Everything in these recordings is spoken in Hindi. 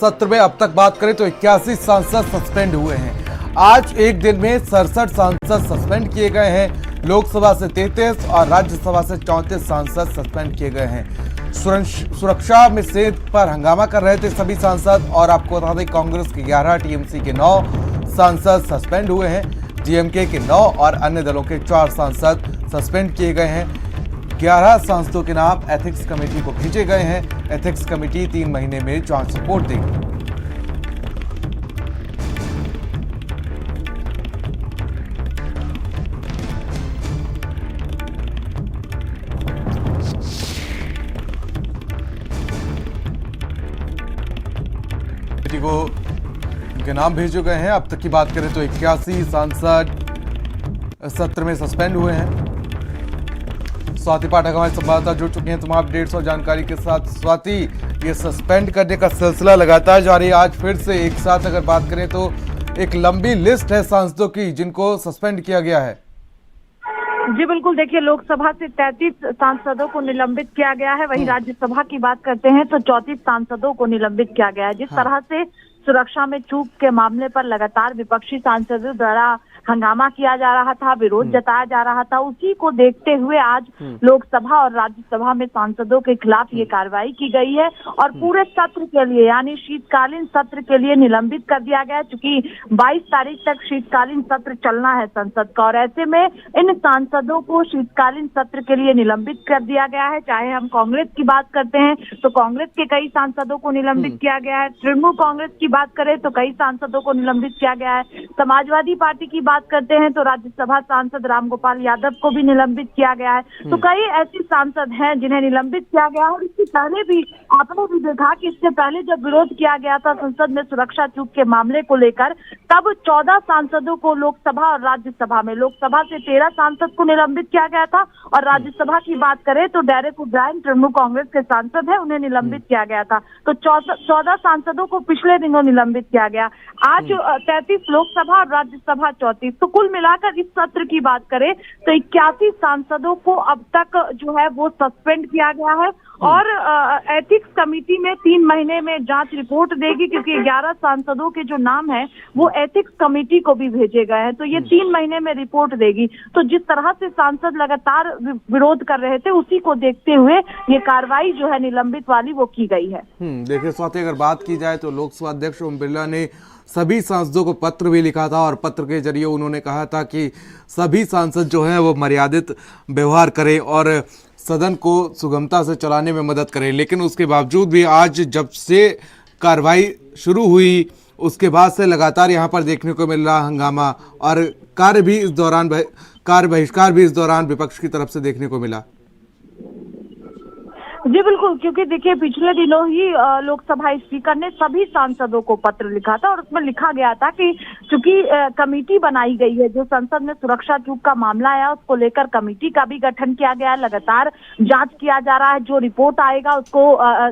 सत्र में अब तक बात करें तो 81 सांसद सस्पेंड हुए हैं। आज एक दिन में 67 सांसद सस्पेंड किए गए हैं। लोकसभा से 33 और राज्यसभा से 34 सांसद सस्पेंड किए गए हैं। सुरक्षा में सेंध पर हंगामा कर रहे थे सभी सांसद। और आपको बता दें, कांग्रेस के 11, टीएमसी के 9 सांसद सस्पेंड हुए हैं। डीएमके के 9 और अन्य दलों के 4 सांसद सस्पेंड किए गए हैं। 11 सांसदों के नाम एथिक्स कमेटी को भेजे गए हैं। एथिक्स कमेटी 3 महीने में जांच रिपोर्ट देगी। कमेटी को उनके नाम भेजे गए हैं। अब तक की बात करें तो 81 सांसद सत्र में सस्पेंड हुए हैं। स्वाति पाठक हमारे संवाददाता जुड़ चुके हैं तमाम अपडेट्स और जानकारी के साथ। स्वाति, ये सस्पेंड करने का सिलसिला लगातार जारी है। आज फिर से एक साथ अगर बात करें तो एक लंबी लिस्ट है सांसदों की जिनको सस्पेंड किया गया है। जी बिल्कुल, देखिए, लोकसभा से 33 सांसदों को निलंबित किया गया है। वहीं राज्यसभा की बात करते हैं तो 34 सांसदों को निलंबित किया गया है। जिस तरह से सुरक्षा में चूक के मामले पर लगातार विपक्षी सांसदों द्वारा हंगामा किया जा रहा था, विरोध जताया जा रहा था, उसी को देखते हुए आज लोकसभा और राज्यसभा में सांसदों के खिलाफ ये कार्रवाई की गई है और पूरे सत्र के लिए यानी शीतकालीन सत्र के लिए निलंबित कर दिया गया है। चूंकि 22 तारीख तक शीतकालीन सत्र चलना है संसद का और ऐसे में इन सांसदों को शीतकालीन सत्र के लिए निलंबित कर दिया गया है। चाहे हम कांग्रेस की बात करते हैं तो कांग्रेस के कई सांसदों को निलंबित किया गया है। तृणमूल कांग्रेस की बात करें तो कई सांसदों को निलंबित किया गया है। समाजवादी पार्टी की बात करते हैं तो राज्यसभा सांसद रामगोपाल यादव को भी निलंबित किया गया है। तो कई ऐसे सांसद हैं जिन्हें निलंबित किया गया है। और इससे पहले भी आपने भी देखा कि इससे पहले जब विरोध किया गया था संसद में सुरक्षा चूक के मामले को लेकर, तब 14 सांसदों को लोकसभा और राज्यसभा में, लोकसभा से 13 सांसद को निलंबित किया गया था और राज्यसभा की बात करें तो डेरेक ओब्रायन तृणमूल कांग्रेस के सांसद है, उन्हें निलंबित किया गया था। तो 14 सांसदों को पिछले दिनों निलंबित किया गया। आज 33 लोकसभा और राज्यसभा 34। तो कुल मिलाकर इस सत्र की बात करें तो 81 सांसदों को अब तक जो है वो सस्पेंड किया गया है और एथिक्स कमेटी में 3 महीने में जांच रिपोर्ट देगी, क्योंकि 11 सांसदों के जो नाम है वो एथिक्स कमेटी को भी भेजे गए हैं। तो ये 3 महीने में रिपोर्ट देगी। तो जिस तरह से सांसद लगातार विरोध कर रहे थे उसी को देखते हुए ये कार्रवाई जो है निलंबित वाली वो की गई है। देखिए स्वाति, अगर बात की जाए तो लोकसभा अध्यक्ष ओम बिरला ने सभी सांसदों को पत्र भी लिखा था और पत्र के जरिए उन्होंने कहा था कि सभी सांसद जो हैं वो मर्यादित व्यवहार करें और सदन को सुगमता से चलाने में मदद करें। लेकिन उसके बावजूद भी आज जब से कार्रवाई शुरू हुई उसके बाद से लगातार यहाँ पर देखने को मिल रहा हंगामा और कार्य बहिष्कार भी इस दौरान विपक्ष की तरफ से देखने को मिला। जी बिल्कुल, क्योंकि देखिए पिछले दिनों ही लोकसभा स्पीकर ने सभी सांसदों को पत्र लिखा था और उसमें लिखा गया था कि चूंकि कमेटी बनाई गई है, जो संसद में सुरक्षा चूक का मामला आया उसको लेकर कमेटी का भी गठन किया गया है। लगातार जांच किया जा रहा है, जो रिपोर्ट आएगा उसको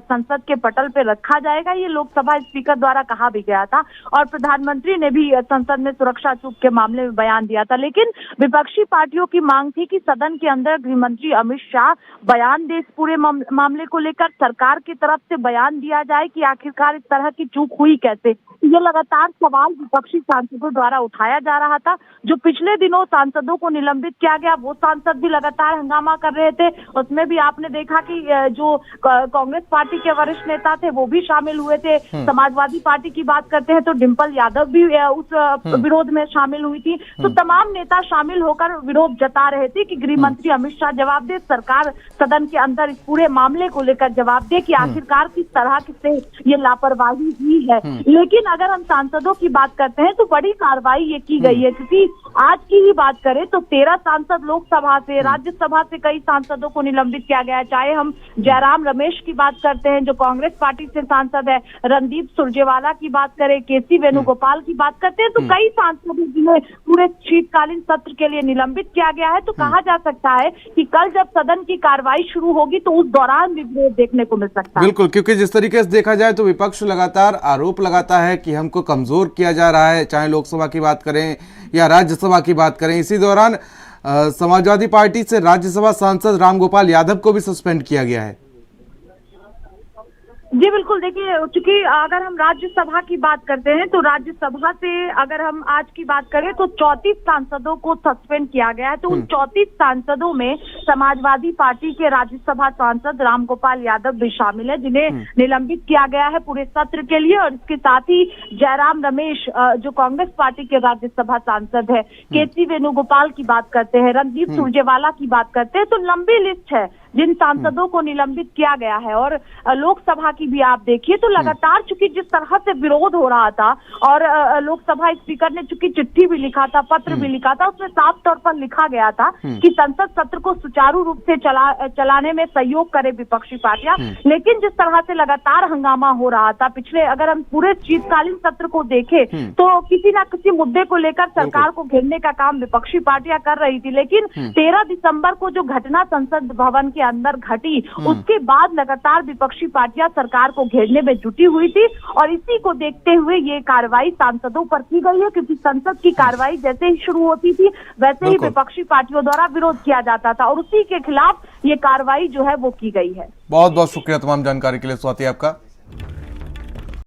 संसद के पटल पे रखा जाएगा, ये लोकसभा स्पीकर द्वारा कहा भी गया था। और प्रधानमंत्री ने भी संसद में सुरक्षा चूक के मामले में बयान दिया था। लेकिन विपक्षी पार्टियों की मांग थी कि सदन के अंदर गृह मंत्री अमित शाह बयान दे, इस पूरे मामले को लेकर सरकार की तरफ से बयान दिया जाए कि आखिरकार इस तरह की चूक हुई कैसे। ये लगातार सवाल विपक्षी सांसदों द्वारा उठाया जा रहा था। जो पिछले दिनों सांसदों को निलंबित किया गया वो सांसद भी लगातार हंगामा कर रहे थे। उसमें भी आपने देखा कि जो कांग्रेस पार्टी के वरिष्ठ नेता थे वो भी शामिल हुए थे। समाजवादी पार्टी की बात करते हैं तो डिम्पल यादव भी उस विरोध में शामिल हुई थी। तो तमाम नेता शामिल होकर विरोध जता रहे थे कि गृह मंत्री अमित शाह जवाब दे, सरकार सदन के अंदर इस पूरे मामले को लेकर जवाब दे कि आखिरकार किस तरह से ये लापरवाही हुई है। लेकिन अगर हम सांसदों की बात करते हैं तो बड़ी कार्रवाई ये की गई है, क्योंकि आज की ही बात करें तो 13 सांसद लोकसभा से, राज्यसभा से कई सांसदों को निलंबित किया गया है। चाहे हम जयराम रमेश की बात करते हैं जो कांग्रेस पार्टी से सांसद है, रणदीप सुरजेवाला की बात करें, केसी वेणुगोपाल की बात करते हैं तो कई सांसद जिन्हें पूरे शीतकालीन सत्र के लिए निलंबित किया गया है। तो कहा जा सकता है कि कल जब सदन की कार्रवाई शुरू होगी तो उस दौरान भी विरोध देखने को मिल सकता है। बिल्कुल, क्योंकि जिस तरीके से देखा जाए तो विपक्ष लगातार आरोप लगाता है कि हमको कमजोर किया जा रहा है, चाहे लोकसभा की बात करें या राज्यसभा की बात करें। इसी दौरान समाजवादी पार्टी से राज्यसभा सांसद रामगोपाल यादव को भी सस्पेंड किया गया है। जी बिल्कुल, देखिए चूंकि अगर हम राज्यसभा की बात करते हैं तो राज्यसभा से अगर हम आज की बात करें तो 34 सांसदों को सस्पेंड किया गया है। तो उन 34 सांसदों में समाजवादी पार्टी के राज्यसभा सांसद रामगोपाल यादव भी शामिल है, जिन्हें निलंबित किया गया है पूरे सत्र के लिए। और इसके साथ ही जयराम रमेश जो कांग्रेस पार्टी के राज्यसभा सांसद है, केसी वेणुगोपाल की बात करते हैं, रणदीप सुरजेवाला की बात करते हैं, तो लंबी लिस्ट है जिन सांसदों को निलंबित किया गया है। और लोकसभा की भी आप देखिए तो लगातार चूंकि जिस तरह से विरोध हो रहा था और लोकसभा स्पीकर ने चूंकि चिट्ठी भी लिखा था, पत्र भी लिखा था, उसमें साफ तौर पर लिखा गया था कि संसद सत्र को सुचारू रूप से चलाने में सहयोग करे विपक्षी पार्टियां। लेकिन जिस तरह से लगातार हंगामा हो रहा था पिछले, अगर हम पूरे शीतकालीन सत्र को देखें तो किसी ना किसी मुद्दे को लेकर सरकार को घेरने का काम विपक्षी पार्टियां कर रही थी। लेकिन 13 दिसंबर को जो घटना संसद भवन के अंदर घटी, उसके बाद लगातार विपक्षी पार्टियां सरकार को घेरने में जुटी हुई थी। और इसी को देखते हुए ये कार्रवाई सांसदों पर की गई है, क्योंकि संसद की कार्रवाई जैसे ही शुरू होती थी वैसे ही विपक्षी पार्टियों द्वारा विरोध किया जाता था और उसी के खिलाफ ये कार्रवाई जो है वो की गई है। बहुत बहुत शुक्रिया तमाम जानकारी के लिए स्वाति आपका।